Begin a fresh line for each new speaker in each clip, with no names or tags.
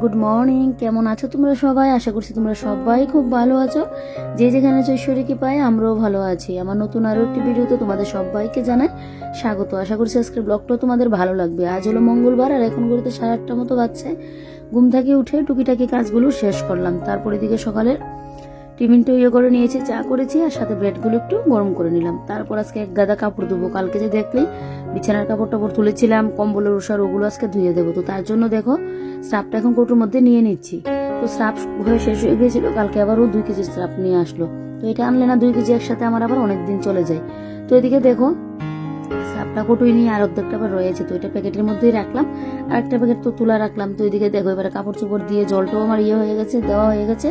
Good morning. কেমন আছো তোমরা সবাই? আশা করছি তোমরা সবাই খুব ভালো আছো। যে যেখানে আছো ঈশ্বরীকে পাই, আমরাও ভালো আছি। আমার নতুন আরো একটি ভিডিওতে তোমাদের সবাইকে জানাই স্বাগত। আশা করছি আজকের ব্লগটা তোমাদের ভালো লাগবে। আজ হলো মঙ্গলবার আর এখন ঘুরতে 8:30 মতো বাজছে। ঘুম থেকে উঠে টুকিটাকি কাজগুলো শেষ করলাম। তারপরে দিকে সকালের টিফিনটা করে নিয়েছি, চা করেছি আর সাথে ব্রেডগুলো একটু গরম করে নিলাম। তারপর আজকে এক গাদা কাপড় ধুবো। কালকে যে দেখলেই বিছানার কাপড় টাপড় তুলেছিলাম, কম্বলের উষার, ওগুলো আজকে ধুয়ে দেবো। তো তার জন্য দেখো স্রাপটা এখন কৌটোর মধ্যে নিয়ে নিচ্ছি। তো স্রাপ ঘরে শেষ হয়ে গিয়েছিল, কালকে আবারও 2 কেজি স্রাপ নিয়ে আসলো। তো এটা আনলে না 2 কেজি একসাথে আমার আবার অনেক দিন চলে যায়। তো এদিকে দেখো স্রাপটা কটুই নিয়ে আর অর্ধেকটা আবার রয়েছে, তো এটা প্যাকেটের মধ্যেই রাখলাম। আর একটা প্যাকেট তো তুলা রাখলাম। তো এদিকে দেখো এবারে কাপড় চোপড় দিয়ে জলটাও আমার হয়ে গেছে, দেওয়া হয়ে গেছে।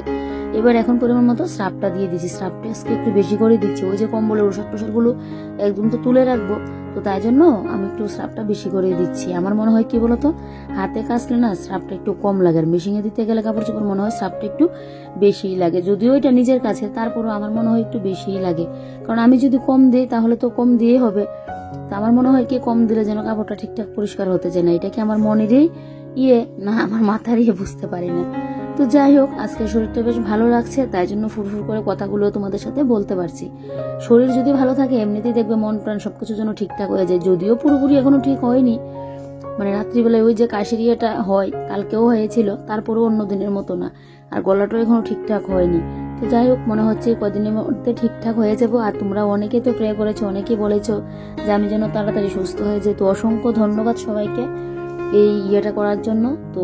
এবার এখন পরিমাণ মতো স্রাপটা দিয়ে দিচ্ছি। স্রাপটা আজকে একটু বেশি করে দিচ্ছি। ওই যে কম্বলের ওষুধ টোষাদগুলো একদম তো তুলে রাখবো, তো তাই জন্য আমি একটু স্রাপটা বেশি করে দিচ্ছি। আমার মনে হয় কি বলতো, হাতে কাচলে না স্রাপটা একটু কম লাগে, আর মেশিনে দিতে গেলে কাপড় চোপড় মনে হয় স্রাপটা একটু বেশি লাগে। যদিও এটা নিজের কাছে, তারপরও আমার মনে হয় একটু বেশিই লাগে। কারণ আমি যদি কম দিই তাহলে তো কম দিয়েই হবে। তা আমার মনে হয় কি কম দিলে যেন কাপড়টা ঠিকঠাক পরিষ্কার হতে চায় না। এটা কি আমার মনেরই না আমার মাথারই বুঝতে পারি না। তো যাই হোক, আজকে শরীরটা বেশ ভালো লাগছে, তাই জন্য ফুরফুর করে কথাগুলো তোমাদের সাথে বলতে পারছি। শরীর যদি ভালো থাকে এমনিতেই দেখবে মন প্রাণ সবকিছু যেন ঠিকঠাক হয়ে যায়। যদিও পুরোপুরি এখনো ঠিক হয়নি, মানে রাত্রিবেলায় ওই যে কাশির ইয়েটা হয়, কালকেও হয়েছিল, তারপরেও অন্য দিনের মতো না। আর গলাটাও এখনো ঠিকঠাক হয়নি। তো যাই হোক, মনে হচ্ছে কদিনের মধ্যে ঠিকঠাক হয়ে যাবো। আর তোমরা অনেকেই তো প্রে করেছো, অনেকেই বলেছো যে আমি যেন তাড়াতাড়ি সুস্থ হয়ে যাই। তো অসংখ্য ধন্যবাদ সবাইকে এই ইয়েটা করার জন্য। তো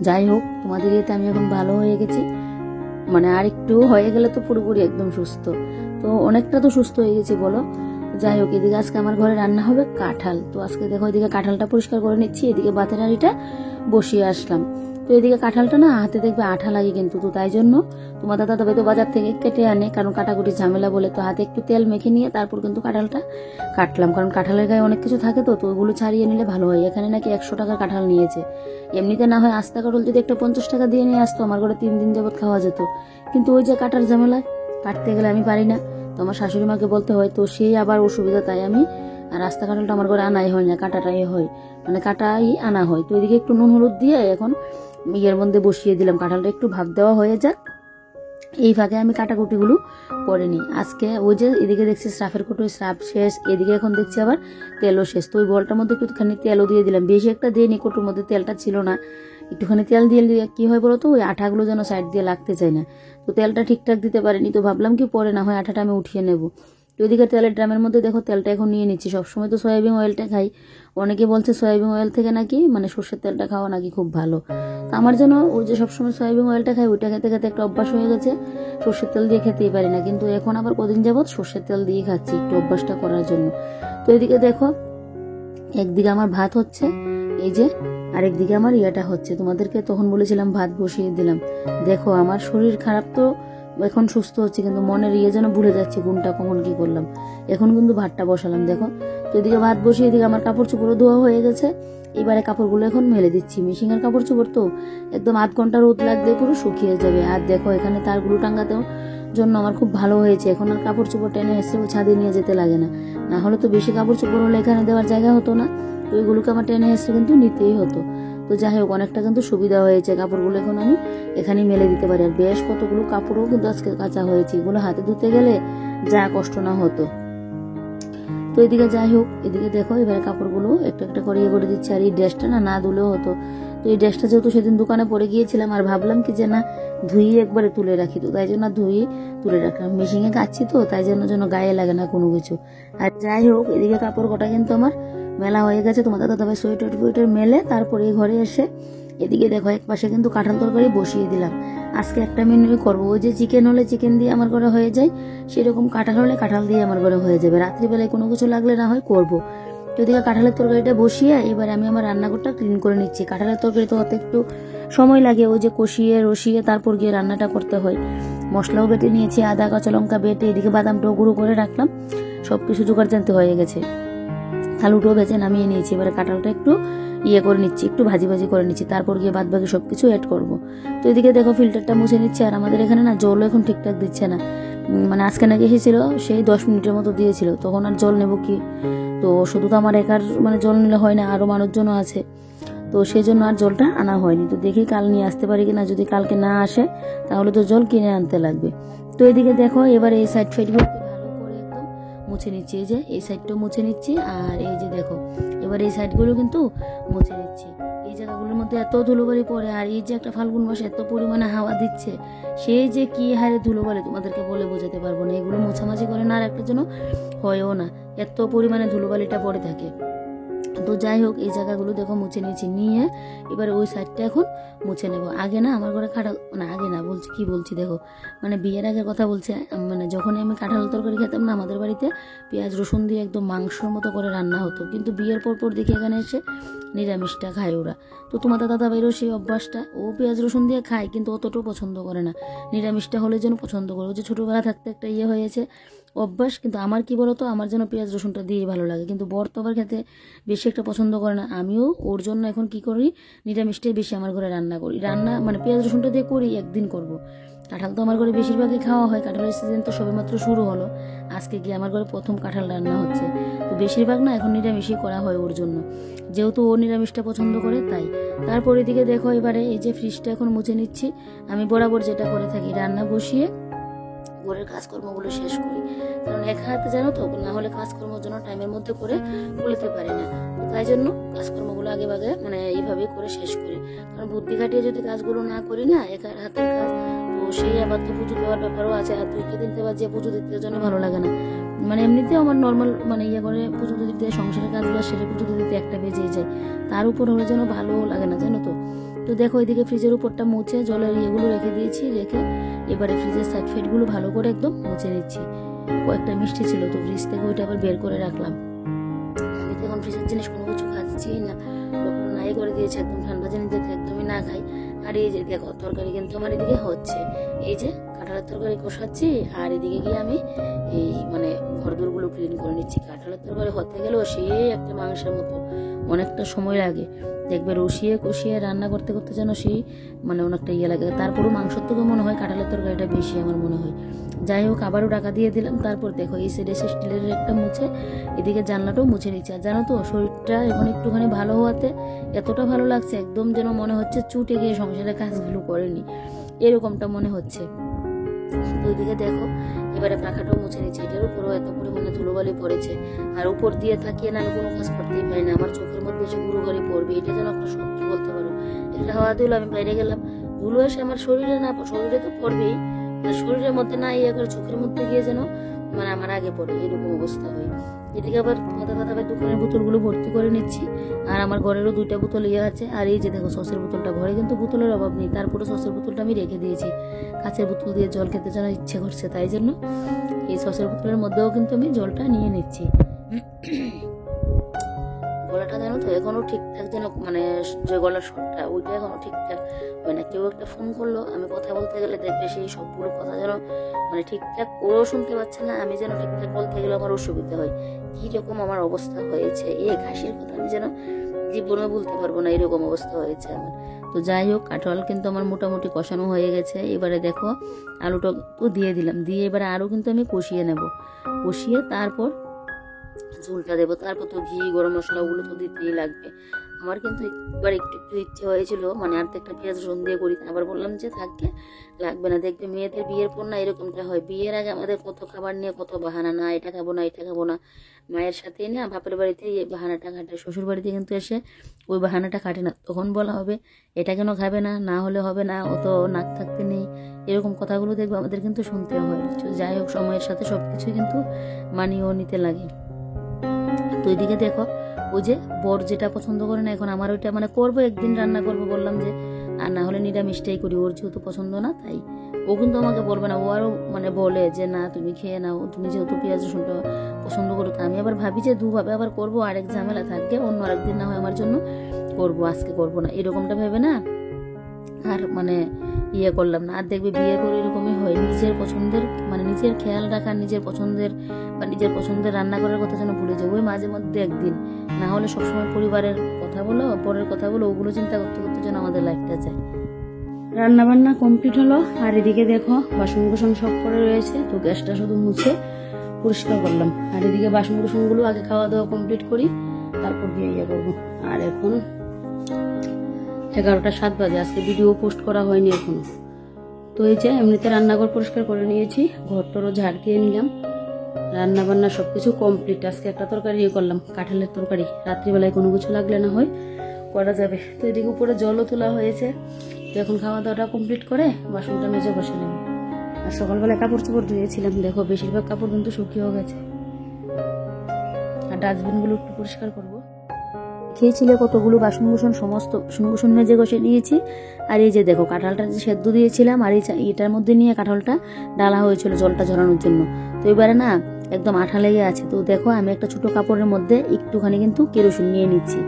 যাই হোক, তোমাদের ইয়েতে আমি এখন ভালো হয়ে গেছি, মানে আর একটু হয়ে গেলে তো পুরোপুরি একদম সুস্থ। তো অনেকটা তো সুস্থ হয়ে গেছি বলো। যাই হোক, এদিকে আজকে আমার ঘরে রান্না হবে কাঁঠাল। তো আজকে দেখো এদিকে কাঁঠালটা পরিষ্কার করে নিচ্ছি, এদিকে ভাতের হাঁড়িটা বসিয়ে আসলাম। তো এদিকে কাঁঠালটা না হাতে দেখবে আঠা লাগে কিন্তু, তো তাই জন্য তোমার দাদা তবে তো বাজার থেকে কেটে আনে, কারণ কাটাকুটি ঝামেলা বলে। তো হাতে একটু তেল মেখে নিয়ে তারপর কিন্তু কাঁঠালটা কাটলাম, কারণ কাঁঠালের গায়ে অনেক কিছু থাকে, তো ওইগুলো ছাড়িয়ে নিলে ভালো হয়। এখানে নাকি 100 টাকার কাঁঠাল নিয়েছে। এমনিতে না হয় আস্তা কাঁঠাল যদি একটা 50 টাকা দিয়ে নিয়ে আসতো, আমার ঘরে 3 দিন যাবত খাওয়া যেত। কিন্তু ওই যে কাটার ঝামেলায় কাটতে গেলে আমি পারি না, তো আমার শাশুড়ি মাকে বলতে হয়, তো সেই আবার অসুবিধা। তাই আমি রাস্তা কাঁঠালটা আমার ঘরে আনাই হয় না, কাটাটাই হয়, মানে কাটাই আনা হয়। তো এদিকে একটু নুন হলুদ দিয়ে এখন ইয়ের মধ্যে বসিয়ে দিলাম, কাঁঠালটা একটু ভাপ দেওয়া হয়ে যাক। এই ফাঁকে আমি কাটাকুটিগুলো করে নিই। আজকে ওই যে এদিকে দেখছি স্রাফের কোটোয় স্রাফ শেষ, এদিকে এখন দেখছি আবার তেলও শেষ। তো ওই বলটার মধ্যে একটুখানি তেলও দিয়ে দিলাম, বেশি একটা দিয়ে নি, কোটোর মধ্যে তেলটা ছিল না। একটুখানি তেল দিয়ে কি হয় বলো তো, ওই আঠাগুলো যেন সাইড দিয়ে লাগতে চায় না। তো তেলটা ঠিকঠাক দিতে পারিনি, তো ভাবলাম কি পরে না হয় আঠাটা আমি উঠিয়ে নেবো। তো ওইদিকে তেলের ড্রামের মধ্যে দেখো তেলটা এখন নিয়ে নিচ্ছি। সবসময় তো সয়াবিন অয়েলটা খাই, অনেকে বলছে সয়াবিন অয়েল থেকে নাকি মানে সর্ষের তেলটা খাওয়া নাকি খুব ভালো। তো আমার জন্য ওই যে সবসময় সয়াবিন অয়েলটা খাই, ওইটা খেতে খেতে একটা অভ্যাস হয়ে গেছে। সর্ষের তেল দিয়ে খেতেই পারি না, কিন্তু এখন আবার কদিন যাবত সর্ষের তেল দিয়ে খাচ্ছি একটু অভ্যাসটা করার জন্য। তো এদিকে দেখো একদিকে আমার ভাত হচ্ছে এই যে, আরেকদিকে আমার ইয়েটা হচ্ছে। তোমাদেরকে তখন বলেছিলাম ভাত বসিয়ে দিলাম। দেখো আমার শরীর খারাপ, তো এখন সুস্থ হচ্ছে, কিন্তু মনের যেন ভুলে যাচ্ছে কোনটা কখন কি করলাম। এখন কিন্তু ভাতটা বসালাম দেখো। তো এদিকে ভাত বসিয়ে এদিকে আমার কাপড় চোপড়ও ধোয়া হয়ে গেছে। এবারে কাপড়গুলো এখন মেলে দিচ্ছি। মেশিনের কাপড় চোপড় তো একদম 1/2 ঘন্টা রোদ লাগলে পুরো শুকিয়ে যাবে। আর দেখো এখানে তারগুলো টাঙ্গাতেও জন্য আমার খুব ভালো হয়েছে, এখন আর কাপড় চোপড় টেনে এসে ছাদে নিয়ে যেতে লাগে না। না হলে তো বেশি কাপড় চোপড় হলে এখানে দেওয়ার জায়গা হতো না, তো ওইগুলোকে আমার টেনে এসে কিন্তু নিতেই হতো। তো যাই হোক, অনেকটা কিন্তু সুবিধা হয়েছে। কাপড়গুলো এখন আমি এখানেই মেলে দিতে পারি। আর বেশ কতগুলো কাপড়ও কিন্তু আজকে কাঁচা হয়েছে, এগুলো হাতে ধুতে গেলে যা কষ্ট না হতো। তো এদিকে যাই হোক, এদিকে দেখো এবারে কাপড়গুলো একটা একটা করে করে দিচ্ছি। আর এই ড্রেসটা না ধুলেও হতো, তো এই ড্রেসটা যেহেতু সেদিন দোকানে পরে গিয়েছিলাম, আর ভাবলাম কি যে না ধুইয়ে একবারে তুলে রাখি, তো তাই জন্য ধুইয়ে তুলে রাখলাম। মেশিনে কাচ্ছি তো তাই জন্য গায়ে লাগে না কোনো কিছু। আর যাই হোক, এদিকে কাপড় কটা কিন্তু আমার মেলা হয়ে গেছে। তোমাদের দাদাভাই সোয়েটার মেলে তারপরে ঘরে এসে এদিকে দেখো এক পাশে কিন্তু কাঁঠাল তরকারি বসিয়ে দিলাম। আজকে একটা মেনুই করবো, ওই যে চিকেন হলে চিকেন দিয়ে আমার ঘরে হয়ে যায়, সেরকম কাঁঠাল হলে কাঁঠাল দিয়ে আমার ঘরে হয়ে যাবে। রাত্রিবেলায় কোনো কিছু লাগলে না হয় করবো। তো এদিকে কাঁঠালের তরকারিটা বসিয়ে এবার আমি আমার রান্নাঘরটা ক্লিন করে নিচ্ছি। কাঁঠালের তরকারি তো হতে একটু সময় লাগে, ওই যে কষিয়ে রসিয়ে তারপর গিয়ে রান্নাটা করতে হয়। মশলাও বেটে নিয়েছি, আদা কাঁচা লঙ্কা বেটে, এদিকে বাদামটাও গুঁড়ো করে রাখলাম। সবকিছু জোগাড় জানতে হয়ে গেছে। আলুটাও ভেজে নামিয়ে নিয়েছি। এবারে কাঁঠালটা একটু করে নিচ্ছি, একটু ভাজি করে নিচ্ছি, তারপর গিয়ে বাদ বাকি সবকিছু অ্যাড করবো। তো এদিকে দেখো ফিল্টারটা মুছে নিচ্ছে। আর আমাদের এখানে না জলও এখন ঠিকঠাক দিচ্ছে না, মানে আজকে নাকি এসেছিল সেই 10 মিনিটের মতো দিয়েছিল, তখন আর জল নেবো কি। তো শুধু তো আমার একার মানে জল নিলে হয় না, আরো মানুষজনও আছে। তো তো সেই জন্য আর জলটা আনা হয়নি। তো দেখি কাল নিয়ে আসতে পারি কিনা, যদি কালকে না আসে তাহলে তো জল কিনে আনতে লাগবে। তো এদিকে দেখো এবার এই সাইড ফাইডগুলোকে ভালো করে একদম মুছে নিচ্ছি। এই যে এই সাইডটাও মুছে নিচ্ছি, আর এই যে দেখো এবার এই সাইডগুলো কিন্তু মুছে নিচ্ছি। এই জায়গাগুলোর মধ্যে এত ধুলোবালি পড়ে, আর এই যে একটা ফাল্গুন মাসে এত পরিমাণে হাওয়া দিচ্ছে, সেই যে কি হারে ধুলোবালি তোমাদেরকে বলে বোঝাতে পারবো না। এগুলো মোছামাছি করে না আর একটা জন্য হয়ও না, এত পরিমাণে ধুলোবালিটা পড়ে থাকে। তো যাই হোক এই জায়গাগুলো দেখো মুছে নিয়েছি, নিয়ে এবার ওই সাইডটা এখন মুছে নেব। আগে না আমার ঘরে কাঁঠাল, মানে আগে না বলছি কি বলছি দেখো, মানে বিয়ের আগের কথা বলছে, মানে যখনই আমি কাঁঠাল তরকারি খেতাম না, আমাদের বাড়িতে পেঁয়াজ রসুন দিয়ে একদম মাংসর মতো করে রান্না হতো। কিন্তু বিয়ের পর দেখি এখানে এসে নিরামিষটা খায় ওরা। তো তোমাদের দাদা ভাইরও সেই অভ্যাসটা, ও পেঁয়াজ রসুন দিয়ে খায় কিন্তু অতটাও পছন্দ করে না, নিরামিষটা হলে যেন পছন্দ করে। ও যে ছোটোবেলা থাকতে একটা হয়েছে অভ্যাস। কিন্তু আমার কি বলতো, আমার যেন পেঁয়াজ রসুনটা দিয়ে ভালো লাগে, কিন্তু বর তো আবার খেতে বেশি একটা পছন্দ করে না। আমিও ওর জন্য এখন কি করি, নিরামিষটাই বেশি আমার ঘরে রান্না করি। রান্না মানে পেঁয়াজ রসুনটা দিয়ে করি, একদিন করব। কাঁঠাল তো আমার ঘরে বেশিরভাগই খাওয়া হয়, কাঁঠালের সিজন তো সবেমাত্র শুরু হলো, আজকে গিয়ে আমার ঘরে প্রথম কাঁঠাল রান্না হচ্ছে। তো বেশিরভাগ না এখন নিরামিষই করা হয় ওর জন্য, যেহেতু ও নিরামিষটা পছন্দ করে তাই। তারপর এদিকে দেখো এবারে এই যে ফ্রিজটা এখন মুছে নিচ্ছি। আমি বরাবর যেটা করে থাকি, রান্না বসিয়ে ঘরের কাজকর্মগুলো শেষ করি, কারণ এক হাতে জানো তো, না হলে কাজকর্মের জন্য টাইমের মধ্যে করে বলতে পারি না। তাই জন্য কাজকর্মগুলো আগে ভাগে মানে এইভাবেই করে শেষ করি, কারণ বুদ্ধি খাটিয়ে যদি কাজগুলো না করি না, এক হাতের কাজ, তো সেই আবার তো পুজো দেওয়ার ব্যাপারও আছে। আর দুই দিনতে বা যে পুজো দিতে জন্য ভালো লাগে না, মানে এমনিতেও আমার নর্মাল মানে করে পুজো দিতে, সংসারের কাজগুলো সেরে পুজো দিতে একটা বেজেই যায়, তার উপর হলে যেন ভালো লাগে না জানো তো। তো দেখো এদিকে ফ্রিজের উপরটা মুছে জলের ইয়েগুলো রেখে দিয়েছি, রেখে এবারে ফ্রিজের সাইড ফাইডগুলো ভালো করে একদম মুছে নিচ্ছি। কয়েকটা মিষ্টি ছিল তো ফ্রিজ থেকে, ওইটা আবার বের করে রাখলাম। আমি তো এখন ফ্রিজের জিনিস কোনো কিছু খাচ্ছি না, ডক্টর নাই করে দিয়েছে একদম ঠান্ডা জিনিস যাতে একদমই না খাই। আর এই যে দেখো তরকারি কিন্তু আমার এদিকে হচ্ছে, এই যে কাঁঠালের তরকারি কষাচ্ছি, আর এদিকে গিয়ে আমি এই মানে ঘরদোরগুলো ক্লিন করে নিচ্ছি। কাঁঠালের তরকারি হতে গেলেও সেই একটা মাংসের মতো অনেকটা সময় লাগে, দেখবে রসিয়ে কষিয়ে রান্না করতে করতে যেন সেই মানে অনেকটা লাগে। তারপরও মাংসর থেকে মনে হয় কাঁঠালের তরকারিটা বেশি আমার মনে হয়। যাই হোক আবারও ঢাকা দিয়ে দিলাম। তারপর দেখো এই সাইডে স্টিলের একটা মুছে, এদিকে জানলাটাও মুছে নিচ্ছে। আর জানো তো শরীরটা এখন একটুখানি ভালো হওয়াতে এতটা ভালো লাগছে, একদম যেন মনে হচ্ছে চুটে গিয়ে সংসারের কাজগুলো করেনি, এরকমটা মনে হচ্ছে। ওইদিকে দেখো এবারে পাখাটাও মুছে নিচ্ছে, এটার উপরেও এত পরিমাণে ধুলোবালি পড়েছে, আর উপর দিয়ে তাকিয়ে না আমি কোনো কাজ করতেই পারি না, আমার চোখের মধ্যে এসে গুঁড়ো করে পড়বে, এটা যেন একটা শক্তি বলতে পারো। একটা হাওয়া দিল, আমি বাইরে গেলাম, ধুলো এসে আমার শরীরে না, শরীরে তো পড়বেই, শরীরের মধ্যে না করে চোখের মধ্যে গিয়ে যেন মানে আমার আগে পড়ে, এরকম অবস্থা হয়। এদিকে আবার দাদা ভাই দোকানের বোতলগুলো ভর্তি করে নিচ্ছি, আর আমার ঘরেরও 2টা বোতল আছে। আর এই যে দেখো সসের বোতলটা, ঘরে কিন্তু বোতলের অভাব নেই, তারপরে সসের বোতলটা আমি রেখে দিয়েছি, কাঁচের বোতল দিয়ে জল খেতে যেন ইচ্ছে করছে, তাই জন্য এই সসের বোতলের মধ্যেও কিন্তু আমি জলটা নিয়ে নিচ্ছি। গলাটা জানো তো এখনো ঠিকঠাক যেন মানে যে গলার স্বরটা ওইটা এখনো ঠিকঠাক হয় না। কেউ একটা ফোন করলো, আমি কথা বলতে গেলে দেখবে সেই সবগুলো কথা যেন মানে ঠিকঠাক ওরও শুনতে পাচ্ছে না, আমি যেন ঠিকঠাক বলতে গেলে আমার অসুবিধা হয়। কিরকম আমার অবস্থা হয়েছে, এই হাসির কথা আমি যেন জীবনে বলতে পারবো না, এরকম অবস্থা হয়েছে আমার। তো যাই হোক কাঁঠাল কিন্তু আমার মোটামুটি কষানো হয়ে গেছে। এবারে দেখো আলুটা তো দিয়ে দিলাম, দিয়ে এবারে আরও কিন্তু আমি কষিয়ে নেব, কষিয়ে তারপর ঝোলটা দেবো। তারপর তো ঘি গরম মশলা ওগুলো তো দিতেই লাগবে। আমার কিন্তু একবার একটু ইচ্ছে হয়েছিল মানে আর একটা পেঁয়াজ রসুন দিয়ে করি, আবার বললাম যে থাকবে লাগবে না। দেখবে মেয়েদের বিয়ের পর না এরকমটা হয়, বিয়ের আগে আমাদের কত খাবার নিয়ে কত বাহানা, না এটা খাবো না এটা খাবো না, মায়ের সাথেই না বাপের বাড়িতে এই বাহানাটা কাটে, শ্বশুর বাড়িতে কিন্তু এসে ওই বাহানাটা কাটে না। তখন বলা হবে এটা কেন খাবে না, না হলে হবে না, অত নাক থাকতে নেই, এরকম কথাগুলো দেখবে আমাদের কিন্তু শুনতে হয়। যাই হোক সময়ের সাথে সব কিছুই কিন্তু মানিয়েও নিতে লাগে। তো এদিকে দেখো ওই যে বর যেটা পছন্দ করে না, এখন আমার ওইটা মানে করবো, একদিন রান্না করবো বললাম যে, আর না হলে নিরামিষটাই করি, ওর যেহেতু পছন্দ না তাই। ও কিন্তু আমাকে বলবে না, ও আরও মানে বলে যে না তুমি খেয়ে নাও, তুমি যেহেতু পেঁয়াজ রসুনটা পছন্দ করো। তো আমি আবার ভাবি যে দুভাবে আবার করবো, আরেক ঝামেলা থাকবে, অন্য আরেকদিন না হয় আমার জন্য করবো, আজকে করবো না, এরকমটা ভেবে না আর মানে করলাম না। আর দেখবে বিয়ের পর এরকমই হয়, নিজের পছন্দের মানে নিজের খেয়াল রাখা, নিজের পছন্দের বা নিজের পছন্দের রান্না করার কথা যেন ভুলে যাও, ওই মাঝে মধ্যে একদিন, না হলে সবসময় পরিবারের কথা বলো, পরের কথা বলো, ওগুলো চিন্তা করতে করতে যেন আমাদের লাইফটা যায়। রান্না বান্না কমপ্লিট হলো, আর এদিকে দেখো বাসন কুসন সব করে রয়েছে, তো গ্যাসটা শুধু মুছে পরিষ্কার করলাম। আর এদিকে বাসন কুসনগুলো আগে খাওয়া দাওয়া কমপ্লিট করি, তারপর দিয়ে করবো। আর এখন 11টা 7 বাজে, আজকে ভিডিও পোস্ট করা হয়নি এখনো। তো এই যে এমনিতে রান্নাঘর পরিষ্কার করে নিয়েছি, ঘরটরও ঝাড় দিয়ে নিলাম, রান্না বান্না সবকিছু কমপ্লিট। আজকে একটা তরকারি করলাম, কাঁঠালের তরকারি, রাত্রিবেলায় কোনো কিছু লাগলে না হয় করা যাবে। তো এদিকে উপরে জলও তোলা হয়েছে। তো এখন খাওয়া দাওয়াটা কমপ্লিট করে বাসনটা মেজে বসে নেব। আর সকালবেলায় কাপড় চোপড় ধুয়েছিলাম, দেখো বেশিরভাগ কাপড় কিন্তু শুকিয়েও গেছে। আর ডাস্টবিনগুলো একটু পরিষ্কার করবো। খেয়েছিলে কতগুলো বাসন কুসন, সমস্ত বাসন কুসন মেজে ঘষে নিয়েছি। আর এই যে দেখো কাঁঠালটা যে সেদ্ধ দিয়েছিলাম, আর এটার মধ্যে নিয়ে কাঁঠালটা ডালা হয়েছিল জলটা ঝরানোর জন্য। তো এবারে না একদম আঠা লেগে আছে। তো দেখো আমি একটা ছোট কাপড়ের মধ্যে একটুখানি কিন্তু কেরোসিন নিয়ে নিচ্ছি।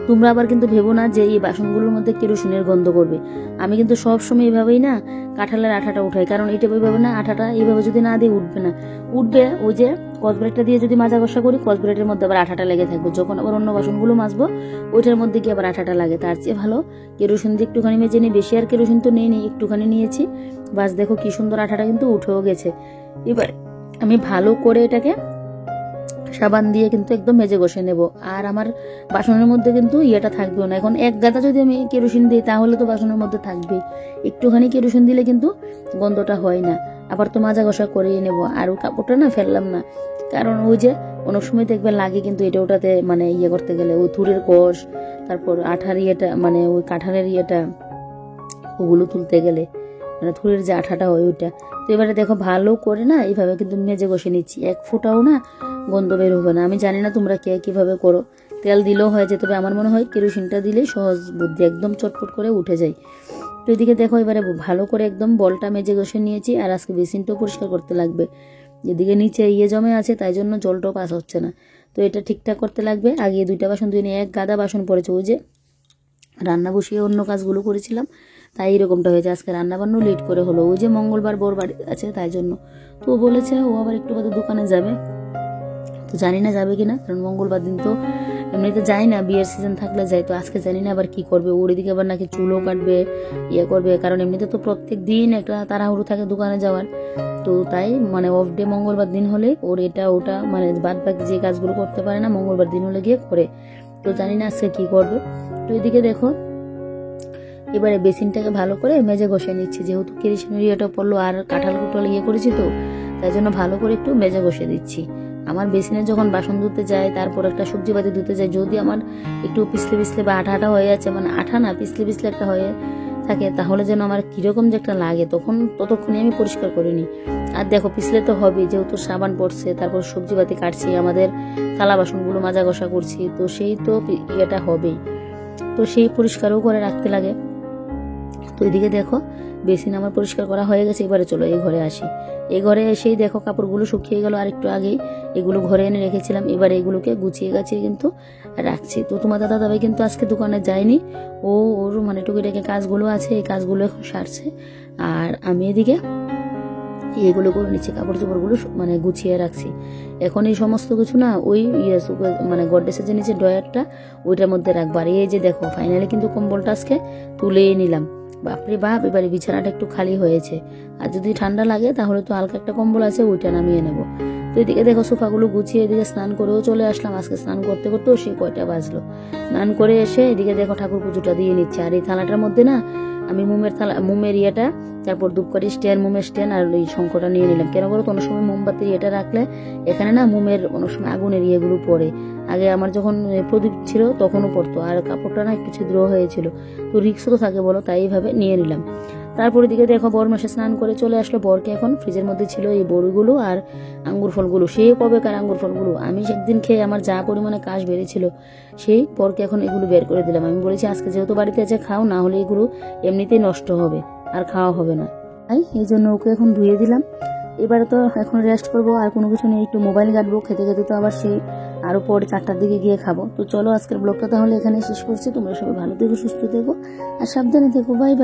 তোমরা আবার কিন্তু ভেবো না যে এই বাসনগুলোর মধ্যে কেরোসিনের গন্ধ করবে। আমি কিন্তু সবসময় এইভাবেই না কাঁঠালের আঠাটা উঠাই, কারণ এটা এইভাবে না, আঠাটা এইভাবে যদি না দিয়ে উঠবে না, উঠবে ওই যে কসব্রেডটা দিয়ে যদি মাজা ঘষা করি, কসব্রেডের মধ্যে আবার আঠাটা লেগে থাকবে। যখন আবার অন্য বাসনগুলো মাজবো ওইটার মধ্যে গিয়ে আবার আঠাটা লাগে। তার চেয়ে ভালো কেরোসিন দিয়ে একটুখানি মেজে নিই। বেশি আর কেরোসিন তো নেই, একটুখানি নিয়েছি, বাস দেখো কি সুন্দর আঠাটা কিন্তু উঠেও গেছে। এবার আমি ভালো করে এটাকে সাবান দিয়ে কিন্তু একদম মেজে ঘষে নেব। আর আমার বাসনের মধ্যে কিন্তু ইয়েটা থাকবেও না। এখন এক গাদা যদি আমি কেরোসিন দিই তাহলে তো বাসনের মধ্যে থাকবেই, একটুখানি কেরোসিন দিলে কিন্তু গন্ধটা হয় না। আবার তো মাজা ঘষা করিয়ে নেব। আর ওই কাপড়টা না ফেললাম না, কারণ ওই যে অনেক সময় দেখবে লাগে কিন্তু এটা ওটাতে, মানে ইয়ে করতে গেলে ওই থুরের কষ, তারপর আঠার ইয়েটা, মানে ওই কাঁঠালের ইয়েটা, ওগুলো তুলতে গেলে মানে থুরের যে আঠাটা হয় ওইটা। তো এবারে দেখো ভালো করে না এইভাবে কিন্তু মেজে ঘষে নিচ্ছি, এক ফোঁটাও না গন্ধ বের হবে না। আমি জানি না তোমরা কে কিভাবে করো, তেল দিলেও হয়ে যায়, তবে আমার মনে হয় কেরোসিনটা দিলেই সহজ বুদ্ধি, একদম চটপট করে উঠে যায়। তো এদিকে দেখো এবারে ভালো করে একদম বলটা মেজে ঘষে নিয়েছি। আর আজকে বেসিনটাও পরিষ্কার করতে লাগবে, যেদিকে নিচে ইয়ে জমে আছে তাই জন্য জলটাও পাস হচ্ছে না। তো এটা ঠিকঠাক করতে লাগবে। আগে 2টা বাসন ধুয়ে নিয়ে এক গাদা বাসন পড়েছে, ওই যে রান্না বসিয়ে অন্য কাজগুলো করেছিলাম তাই এরকমটা হয়েছে। আজকে রান্না বান্নাও লেট করে হলো, ওই যে মঙ্গলবার বোর বাড়ি আছে তাই জন্য। তো ও বলেছে ও আবার একটু বাদে দোকানে যাবে, তো জানি না যাবে কিনা, কারণ মঙ্গলবার দিন তো এমনিতে যাই না, বিয়ের সিজন থাকলে যাই। তো আজকে জানি না আবার কি করবে, ওর এদিকে আবার নাকি চুলও কাটবে, ইয়ে করবে, কারণ এমনিতে তো প্রত্যেক দিন একটা তাড়াহুড়ো থাকে দোকানে যাওয়ার। তো তাই মানে অফ ডে মঙ্গলবার দিন হলে ওর এটা ওটা মানে বাদ বাকি যে কাজগুলো করতে পারে না মঙ্গলবার দিন হলে গিয়ে করে। তো জানি না আজকে কি করবে। তো এদিকে দেখো এবারে বেসিনটাকে ভালো করে মেজে ঘষে নিচ্ছি, যেহেতু কেরোসিনের ইয়েটা পড়লো আর কাঁঠাল কুঠাল ইয়ে করেছি, তো তাই জন্য ভালো করে একটু মেজে ঘষে দিচ্ছি। আমার বেসিনে যখন বাসন ধুতে যায়, তারপর একটা সবজি পাতি ধুতে যায়, যদি আমার একটু পিছলে পিছলে বা আঠা আঠা হয়ে যাচ্ছে, মানে আঠা না পিছলে পিছলে একটা হয়ে থাকে, তাহলে যেন আমার কিরকম যে একটা লাগে, ততক্ষণে আমি পরিষ্কার করিনি। আর দেখো পিছলে তো হবে, যেহেতু সাবান পড়ছে, তারপর সবজি পাতি কাটছি, আমাদের থালা বাসনগুলো মাজা ঘষা করছি, তো সেই তো ইয়েটা হবেই, তো সেই পরিষ্কারও করে রাখতে লাগে। তো এদিকে দেখো বেসিন আমার পরিষ্কার করা হয়ে গেছে। এবারে চলো এই ঘরে আসি। এই ঘরে এসেই দেখো কাপড়গুলো শুকিয়ে গেল, আর একটু আগেই এগুলো ঘরে এনে রেখেছিলাম। এবারে এগুলোকে গুছিয়ে গাছিয়ে কিন্তু রাখছি। তো তোমার দাদাভাই কিন্তু আজকে দোকানে যায়নি, ওর মানে টুকিটাকি কাজগুলো আছে, এই কাজগুলো এখন সারছে। আর আমি এদিকে এগুলো করে নিচ্ছি, কাপড় চোপড়গুলো মানে গুছিয়ে রাখছি। এখন এই সমস্ত কিছু না ওই মানে গডরেজের যে নিচে ড্রয়ারটা ওইটার মধ্যে রাখবো। আর এই যে দেখো ফাইনালি কিন্তু কম্বলটা আজকে তুলেই নিলাম। বাপরে বাপ, এবারে বিছানাটা একটু খালি হয়েছে। আর যদি ঠান্ডা লাগে তাহলে তো হালকা একটা কম্বল আছে, ওইটা নামিয়ে নেবো। তো এদিকে দেখো সোফাগুলো গুছিয়ে এদিকে স্নান করেও চলে আসলাম। আজকে স্নান করতে করতেও সে কয়টা বাজলো। স্নান করে এসে এদিকে দেখো ঠাকুর পুজোটা দিয়ে নিচ্ছে। আর এই থালাটার মধ্যে না আমি মোমের ইয়েটা, তারপর ধূপকাঠি স্ট্যান্ড, মোমের স্ট্যান্ড আর ওই শঙ্কটা নিয়ে নিলাম। কেন বলো তো, অনেক সময় মোমবাতির ইয়েটা রাখলে এখানে না মোমের অনেক সময় আগুনের ইয়েগুলো পড়ে। আগে আমার যখন প্রদীপ ছিল তখনও পড়তো, আর কাপড়টা না একটু ছিদ্র হয়েছিল, তো রিক্সও তো থাকে বলো, তাই এইভাবে নিয়ে নিলাম। তারপরে দিকে দেখো বর মাসে স্নান করে চলে আসলো। বরকে এখন ফ্রিজের মধ্যে ছিল এই বড়িগুলো আর আঙ্গুর ফলগুলো, সে কবেকার আঙ্গুর ফলগুলো আমি একদিন খেয়ে আমার যা পরিমাণে কাশ বেড়েছিল, সেই বরকে এখন এগুলো বের করে দিলাম। আমি বলেছি আজকে যেহেতু বাড়িতে আছে খাও, না হলে এগুলো এমনিতেই নষ্ট হবে আর খাওয়া হবে না, তাই এই জন্য ওকে এখন ধুয়ে দিলাম। এবারে তো এখন রেস্ট করবো, আর কোনো কিছু নেই, একটু মোবাইল ঘাটবো, খেতে খেতে তো আবার সেই আরো পরে 4টার দিকে গিয়ে খাবো। তো চলো আজকের ব্লগটা তাহলে এখানে শেষ করছি। তোমরা সবাই ভালো থেকো, সুস্থ থেকো আর সাবধানে থেকো। Bye bye.